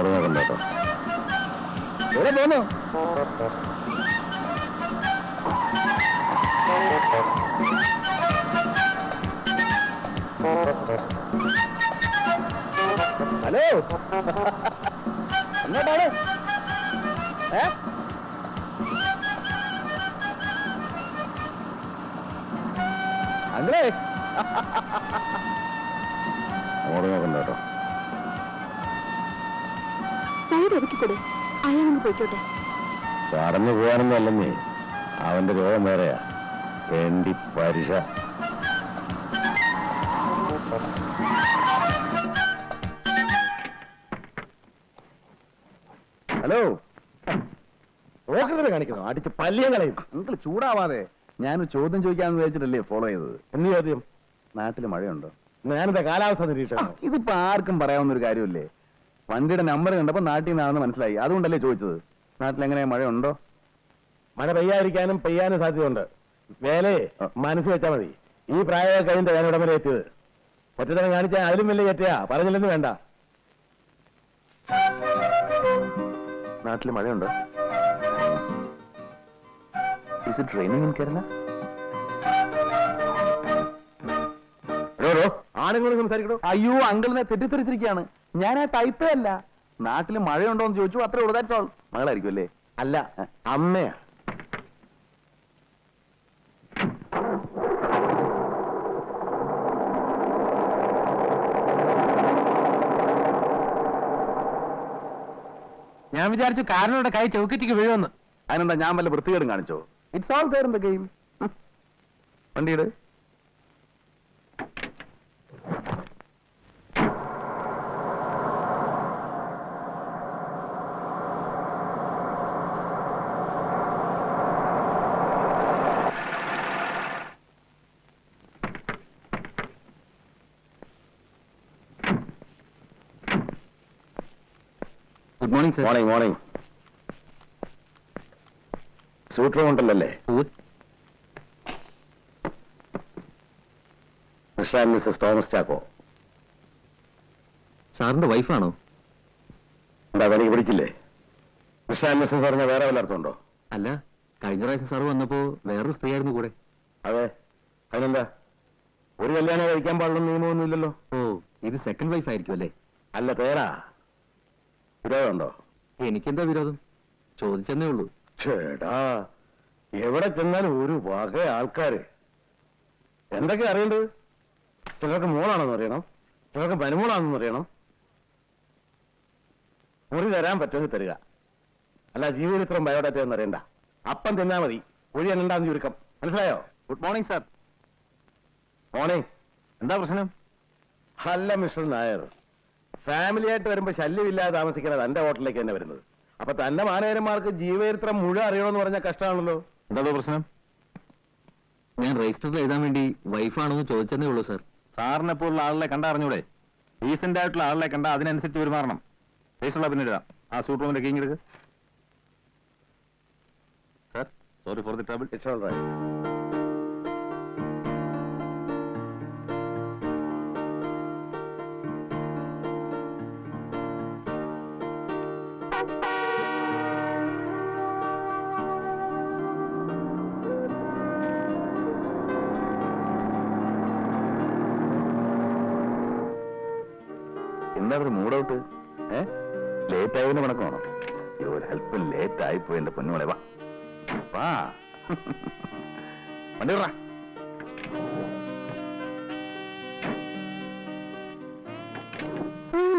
മോള് നോക്കണ്ട കേട്ടോ. എവിടെ പോന്നു? ഹലോ, എന്നോട്ടാണ്? അങ്ങളേ മോള് നോക്കണ്ട കേട്ടോ. സൈഡ് ഒതുക്കിക്കൊടു, അയാളൊന്ന് പോയിക്കോട്ടെ. പറഞ്ഞു പോകാനൊന്നും അല്ലെന്നേ, അവന്റെ രോഗം വേറെയാ. വേണ്ടി പരിശ. ഹലോ, ഓക്കത്തിനെ കാണിക്കുന്നു, അടിച്ച് പല്ലിയെ കളയും. നിങ്ങൾ ചൂടാവാതെ. ഞാൻ ചോദ്യം ചോദിക്കാന്ന് വിചാരിച്ചിട്ടല്ലേ ഫോളോ ചെയ്തത്. എന്ത് ചോദ്യം? നാട്ടിൽ മഴയുണ്ടോ? ഞാനെന്താ കാലാവസ്ഥ നിരീക്ഷണം? ഇതിപ്പോ ആർക്കും പറയാവുന്ന ഒരു കാര്യമല്ലേ. വണ്ടിയുടെ നമ്പർ കണ്ടപ്പോ നാട്ടിൽ നിന്നാണെന്ന് മനസ്സിലായി, അതുകൊണ്ടല്ലേ ചോദിച്ചത്. നാട്ടിലെങ്ങനെ മഴയുണ്ടോ? മഴ പെയ്യാതിരിക്കാനും പെയ്യാനും സാധ്യതയുണ്ട്. വേലേ മനസ്സ് വെച്ചാൽ മതി. ഈ പ്രായം കഴിഞ്ഞിട്ട് ഞാൻ ഇടം വരെ എത്തിയത്. ഒറ്റത്തരം കാണിച്ചാൽ അതിലും വലിയ ചേറ്റയാ. പറഞ്ഞില്ലെന്ന് വേണ്ട. നാട്ടിൽ മഴയുണ്ടോ? Is it raining in Kerala? ആണുങ്ങളും സംസാരിക്കണോ? അയ്യോ, അങ്കിളിനെ തെറ്റിദ്ധരിച്ചിരിക്കുകയാണ്. ഞാൻ ആ ടൈപ്പേ അല്ല. നാട്ടിൽ മഴയുണ്ടോ എന്ന് ചോദിച്ചു, അത്രേ ഉള്ളൂ. That's all. മകളായിരിക്കും അല്ലേ? അല്ല, അമ്മയാ. ഞാൻ വിചാരിച്ചു കാരനോടെ കൈ ചൗക്കറ്റിക്ക് വീഴുമെന്ന്. അതിനെന്താ, ഞാൻ വല്ല വൃത്തികേടും കാണിച്ചോ? It's all there in the game. വണ്ടിയുടെ good morning sir. Morning morning. Suite room ഉണ്ടല്ലേ? Mister and missus Thomas Chacko. സാറിന്റെ വൈഫാണോ? എന്താ എനിക്ക് പിടിച്ചില്ലേ? മിസ്റ്റർ ആൻഡ് മിസ്സസ് പറഞ്ഞ വേറെ വല്ല അർത്ഥമുണ്ടോ? അല്ല, കഴിഞ്ഞ പ്രാവശ്യം സാർ വന്നപ്പോ വേറൊരു സ്ത്രീയായിരുന്നു കൂടെ. അതെ, അതിനെന്താ? ഒരു കല്യാണം കഴിക്കാൻ പാടുള്ള നിയമമൊന്നുമില്ലല്ലോ. ഓ, ഇത് സെക്കൻഡ് വൈഫ് ആയിരിക്കും അല്ലേ? അല്ല, പേരാ. വിരോധമുണ്ടോ? എനിക്കെന്താ വിരോധം? ചോദിച്ചെന്നേ ഉള്ളൂ. ചേടാ, എവിടെ ചെന്നാലും ഒരു വക ആൾക്കാര്. എന്തൊക്കെ അറിയേണ്ടത്? ചിലർക്ക് മോളാണെന്ന് അറിയണം, ചിലർക്ക് മരുമോളാണെന്ന് അറിയണം. മുറി തരാൻ പറ്റുമെങ്കിൽ തരിക. അല്ല, ജീവചരിത്രം ബയോഡാറ്റ എന്ന് അറിയണ്ട. അപ്പം തിന്നാ മതി. ഒഴി എണ്ണണ്ടാന്ന് ചുരുക്കം. മനസ്സിലായോ? Good morning sir. മോർണിംഗ്. എന്താ പ്രശ്നം? അല്ല മിസ്റ്റർ നായർ, ഫാമിലി ആയിട്ട് വരുമ്പോ ശല്യമില്ലാതെ താമസിക്കുന്നത് എന്റെ ഹോട്ടലിലേക്ക് തന്നെ വരുന്നത്. അപ്പൊ തന്റെ മാനേജർമാർക്ക് ജീവചരിത്രം മുഴുവൻ അറിയണമെന്ന് പറഞ്ഞാൽ കഷ്ടമാണല്ലോ. എന്താ പ്രശ്നം? ഞാൻ രജിസ്റ്ററിൽ എഴുതാൻ വേണ്ടി വൈഫാണോന്ന് ചോദിച്ചെന്നേ ഉള്ളൂ സാർ. സാറിനെ പോലുള്ള ആളെ കണ്ട അറിഞ്ഞൂടെ? ഡീസന്റ് ആയിട്ടുള്ള ആളെ കണ്ട അതിനനുസരിച്ച് പെരുമാറണം. രജിസ്റ്ററുള്ള പിന്നെ എഴുതാം. ആ സൂട്ട് റൂമിന്റെ കീങ് എടുക്ക്. Sir, sorry for the trouble. It's all right. എന്താ മൂഡ് ഔട്ട്? ലേറ്റ് ആയതിന് കണക്കാണോ? ഒരു ഹെൽപ്പ് ലേറ്റ് ആയിപ്പോയി. എന്റെ പൊന്നുമോളെ വാ വാ, വണ്ടി വിടറാ.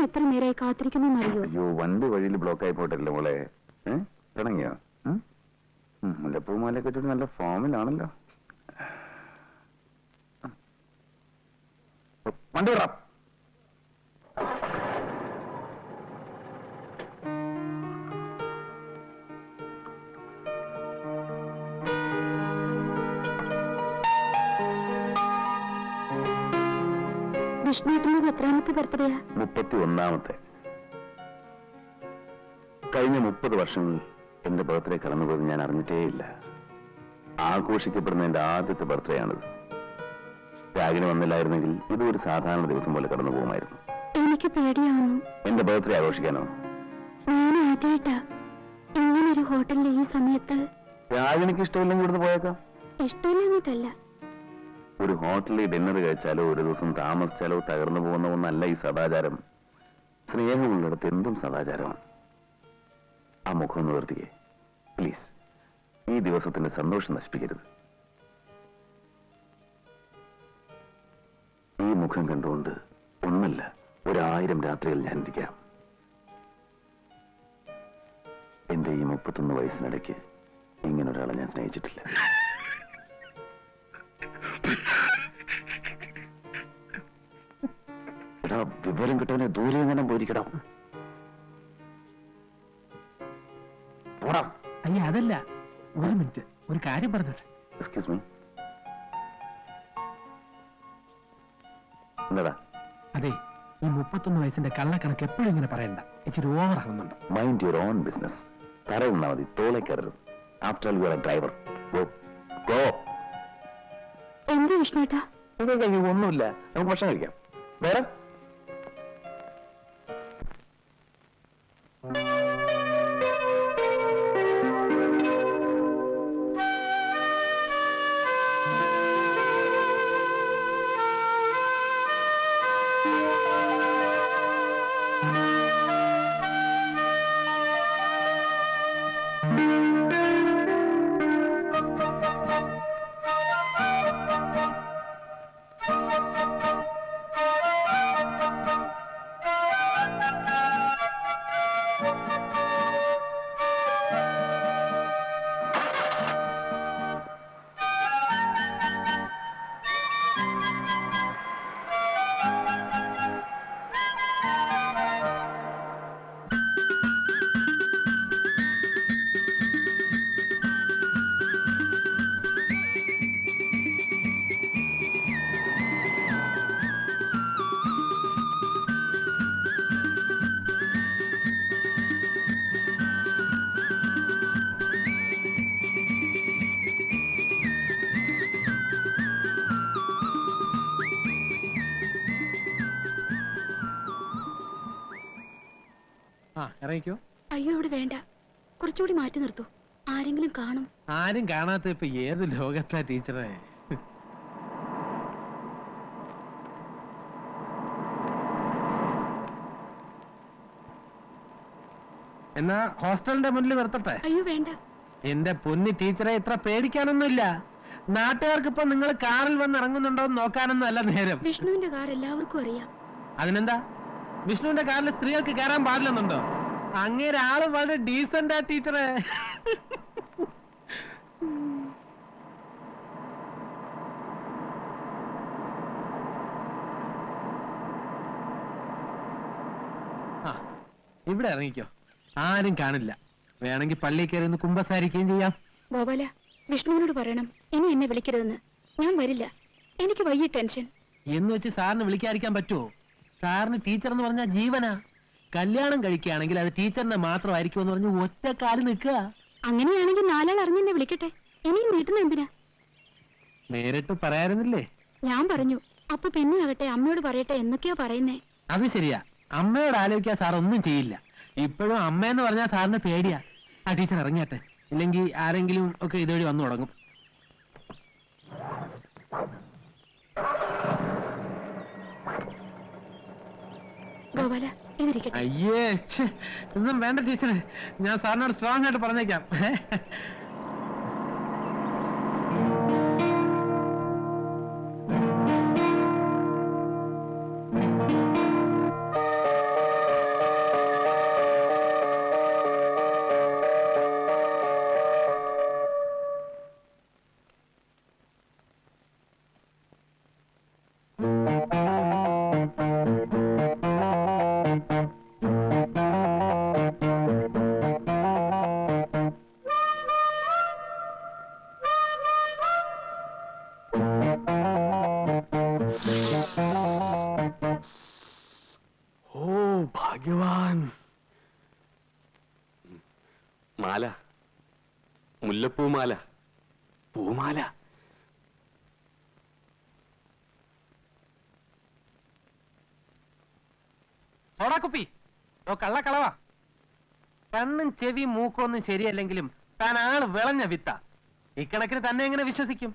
എത്ര നേരമായി കാത്തിരിക്കുന്നറിയോ? അയ്യോ, വണ്ടി വഴിയിൽ ബ്ലോക്ക് ആയി പോയിട്ടില്ല മോളെ. ഇറങ്ങിയോ? മുല്ലപ്പൂമാലയൊക്കെ ചൂടി നല്ല ഫോമിലാണല്ലോ. വണ്ടി വിടറാ. വിഷ്ണുവിന്റെ എത്രാമത്തെ ബർത്ത്ഡേയാ? 31ാമത്തെ. കഴിഞ്ഞ 30 വർഷങ്ങളിൽ എന്റെ ബർത്ത്ഡേ കടന്നുപോയത് ഞാൻ അറിഞ്ഞിട്ടേയില്ല. ആഘോഷിക്കപ്പെടുന്ന എന്റെ ആദ്യത്തെ ബർത്ത്ഡേ ആണിത്. രാഗിണി വന്നില്ലായിരുന്നെങ്കിൽ ഇതൊരു സാധാരണ ദിവസം പോലെ കടന്നു പോകുമായിരുന്നു. എനിക്ക് പേടിയാവുന്നു. എന്റെ ബർത്ത്ഡേ ആഘോഷിക്കാനോ? ആദ്യമായിട്ടാ ഇങ്ങനൊരു ഹോട്ടലിൽ ഈ സമയത്ത്. രാജനിക്ക് ഇഷ്ടമില്ലെങ്കിൽ ഇവിടുന്ന് പോയേക്കാം. ഇഷ്ടമില്ലെന്നിട്ടല്ല, ഒരു ഹോട്ടലിൽ ഡിന്നർ കഴിച്ചാലോ ഒരു ദിവസം താമസിച്ചാലോ തകർന്നു പോകുന്ന ഒന്നല്ല ഈ സദാചാരം. സ്നേഹമുള്ളിടത്ത് എന്തും സദാചാരമാണ്. ആ മുഖം ഒന്ന് നിർത്തിക്കേ പ്ലീസ്. ഈ ദിവസത്തിന്റെ സന്തോഷം നശിപ്പിക്കരുത്. ഈ മുഖം കണ്ടുകൊണ്ട് ഒന്നല്ല 1000 രാത്രികൾ ഞാൻ ഇരിക്കാം. എന്റെ ഈ 31 വയസ്സിനിടയ്ക്ക് ഇങ്ങനൊരാളെ ഞാൻ സ്നേഹിച്ചിട്ടില്ല. എടാ, വിവരം കിട്ടവനെ ദൂരെ എങ്ങനെ പോയിരിക്കടാ. പോടാ. അയ്യ അതല്ല, ഒരു മിനിറ്റ്, ഒരു കാര്യം പറഞ്ഞോട്ടെ. Excuse me. എന്നതാ? അതെ, ഈ 31 വയസ്സിന്റെ കള്ളക്കണക്ക് എപ്പോഴും ഇങ്ങനെ പറയണ്ട, ഇച്ചിരി ഓവർ ആകുന്നുണ്ട്. Mind your own business. തറയുന്നാ മതി, തോളെ കയറരുത്. After all you are a driver. Go. എന്താ വിഷ്ണുട്ടാ? ഒന്നുമില്ല, നമുക്ക് ഭക്ഷണം കഴിക്കാം. വേറെ ഇറങ്ങിക്കോ. അയ്യോ ഇവിടെ വേണ്ട, കുറച്ചുകൂടി മാറ്റി നിർത്തൂ, ആരെങ്കിലും കാണും. ആരും കാണാത്ത ഇപ്പൊ ഏത് ലോകത്താ ടീച്ചറെ? എന്നാ ഹോസ്റ്റലിന്റെ മുന്നിൽ നിർത്തട്ടെ? അയ്യോ വേണ്ട. എന്റെ പൊന്നി ടീച്ചറെ, ഇത്ര പേടിക്കാനൊന്നുമില്ല. നാട്ടുകാർക്ക് ഇപ്പൊ നിങ്ങൾ കാറിൽ വന്ന് ഇറങ്ങുന്നുണ്ടോ എന്ന് നോക്കാനൊന്നും അല്ല നേരം. വിഷ്ണുവിന്റെ കാർ എല്ലാവർക്കും അറിയാം. അതിനെന്താ? വിഷ്ണുവിന്റെ കാറിൽ സ്ത്രീകൾക്ക് കയറാൻ പാടില്ലെന്നുണ്ടോ? അങ്ങേരെ ആള് വളരെ ഡീസന്റാ ടീച്ചറെ. ഇവിടെ ഇറങ്ങിക്കോ, ആരും കാണില്ല. വേണമെങ്കിൽ പള്ളിയിൽ കയറി ഒന്ന് കുമ്പസാരിക്കുകയും ചെയ്യാം. ഗോപാല, വിഷ്ണുവിനോട് പറയണം ഇനി എന്നെ വിളിക്കരുതെന്ന്. ഞാൻ വരില്ല, എനിക്ക് വയ്യ ടെൻഷൻ. എന്ന് വെച്ച് സാറിന് വിളിക്കാതിരിക്കാൻ പറ്റുമോ? സാറിന് ടീച്ചർ എന്ന് പറഞ്ഞാൽ ജീവനാ. കല്യാണം കഴിക്കുകയാണെങ്കിൽ അത് ടീച്ചറിനെ മാത്രമായിരിക്കും എന്ന് പറഞ്ഞ് ഒറ്റ കാല് നിൽക്കുക. അങ്ങനെയാണെങ്കിൽ 4 ആൾ അറിഞ്ഞെന്നെ വിളിക്കട്ടെ. ഇനിയും നീട്ടുന്ന എന്തിനാ? നേരിട്ട് പറയാറുന്നില്ലേ? ഞാൻ പറഞ്ഞു, അപ്പൊ പിന്നെ ആകട്ടെ അമ്മയോട് പറയട്ടെ എന്നൊക്കെയാ പറയുന്നേ. അത് ശരിയാ, അമ്മയോട് ആലോചിക്കാൻ സാർ ഒന്നും ചെയ്യില്ല. ഇപ്പോഴും അമ്മയെന്ന് പറഞ്ഞാൽ സാറിന് പേടിയാ. ആ ടീച്ചർ ഇറങ്ങിയാട്ടെ, ഇല്ലെങ്കിൽ ആരെങ്കിലും ഒക്കെ ഇതുവഴി വന്നു തുടങ്ങും. ഗോപാല, ഇതിരിക്കട്ടെ. അയ്യേ, ഒന്നും വേണ്ട ടീച്ചറെ, ഞാൻ സാറിനോട് സ്ട്രോങ് ആയിട്ട് പറഞ്ഞേക്കാം. ഭാഗ്യവാൻ. മാല, മുല്ലപ്പൂമാല, പൂമാല. സോഡാക്കുപ്പി, കള്ളക്കളവാ. കണ്ണും ചെവി മൂക്കൊന്നും ശരിയല്ലെങ്കിലും താൻ ആള് വിളഞ്ഞ വിത്ത. ഇക്കണക്കിന് തന്നെ എങ്ങനെ വിശ്വസിക്കും?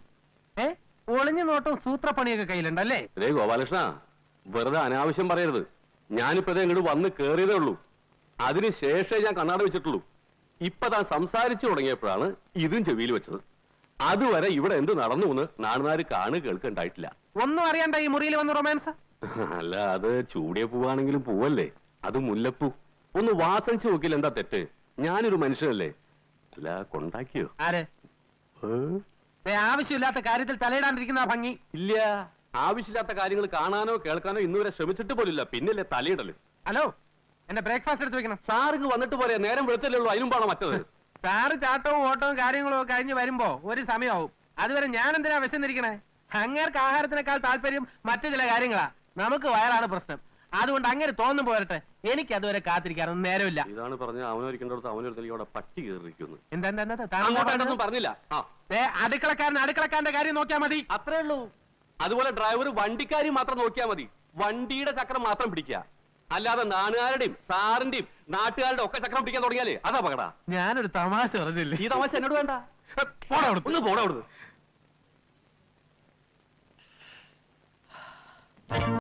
ഒളിഞ്ഞു നോട്ടം സൂത്രപ്പണിയൊക്കെ കയ്യിലുണ്ടല്ലേ? ഇതേ ഗോപാലകൃഷ്ണ, വെറുതെ അനാവശ്യം പറയരുത്. ഞാനിപ്പോ ഇങ്ങോട്ട് വന്ന് കേറിയതേ ഉള്ളൂ. അതിനുശേഷമേ ഞാൻ കണ്ണാട വെച്ചിട്ടുള്ളൂ. ഇപ്പൊ താൻ സംസാരിച്ചു തുടങ്ങിയപ്പോഴാണ് ഇതും ചെവിയിൽ വെച്ചത്. അതുവരെ ഇവിടെ എന്ത് നടന്നു എന്ന് നാടുനാര് കേൾക്കണ്ടായിട്ടില്ല. ഒന്നും അറിയണ്ട ഈ മുറിയിൽ വന്ന് റൊമാൻസ്. അല്ല, അത് ചൂടിയ പൂവാണെങ്കിലും പൂവല്ലേ, അത് മുല്ലപ്പൂ. ഒന്ന് വാസനിച്ച് നോക്കില്ല, എന്താ തെറ്റ്? ഞാനൊരു മനുഷ്യനല്ലേ? അല്ല, കൊണ്ടാക്കിയോ? ആര്? ആവശ്യമില്ലാത്ത കാര്യത്തിൽ തലയിടാണ്ടിരിക്കുന്ന ഭംഗി ഇല്ല. ആവശ്യമില്ലാത്ത കാര്യങ്ങൾ കാണാനോ കേൾക്കാനോ ഇന്നുവരെ ശ്രമിച്ചിട്ട് പോലില്ല, പിന്നല്ലേ തലയിടല്. ഹലോ, എന്റെ ബ്രേക്ക്ഫാസ്റ്റ് എടുത്ത് വെക്കണം. സാറിങ് വന്നിട്ട് പോരെ, നേരം വെളുത്തല്ലേ ഉള്ളൂ, അതിനുമ്പാണോ മറ്റത്? സാറ് ചാട്ടവും ഓട്ടവും കാര്യങ്ങളും ഒക്കെ കഴിഞ്ഞ് വരുമ്പോ ഒരു സമയമാവും. അതുവരെ ഞാൻ എന്തിനാ വിശന്നിരിക്കണേ? അങ്ങേർക്ക് ആഹാരത്തിനേക്കാൾ താല്പര്യം മറ്റു ചില കാര്യങ്ങളാ. നമുക്ക് വയറാണ് പ്രശ്നം. അതുകൊണ്ട് അങ്ങനെ തോന്നും പോരട്ടെ. എനിക്ക് അതുവരെ കാത്തിരിക്കാനൊന്നും നേരമില്ല. ഇതാണ് പറഞ്ഞ അവനൊരിക്കേണ്ടടുത്ത് അവനൊരുത്തലേക്ക് അവിടെ പട്ടി കയറിയിരിക്കുന്നു. എന്താ പറഞ്ഞില്ല. അടുക്കളക്കാരന്റെ കാര്യം നോക്കിയാ മതി. അത്രേ ഉള്ളൂ. അതുപോലെ ഡ്രൈവർ വണ്ടിക്കാരി മാത്രം നോക്കിയാ മതി. വണ്ടിയുടെ ചക്രം മാത്രം പിടിക്കുക, അല്ലാതെ നാട്ടുകാരുടെയും സാറിന്റെയും നാട്ടുകാരുടെ ഒക്കെ ചക്രം പിടിക്കാൻ തുടങ്ങിയാലേ അതാ പകടാ. ഞാനൊരു തമാശ പറഞ്ഞില്ലേ? ഈ തമാശ എന്നോട് വേണ്ട. ഒന്ന് പോടാ അവിടുന്ന്.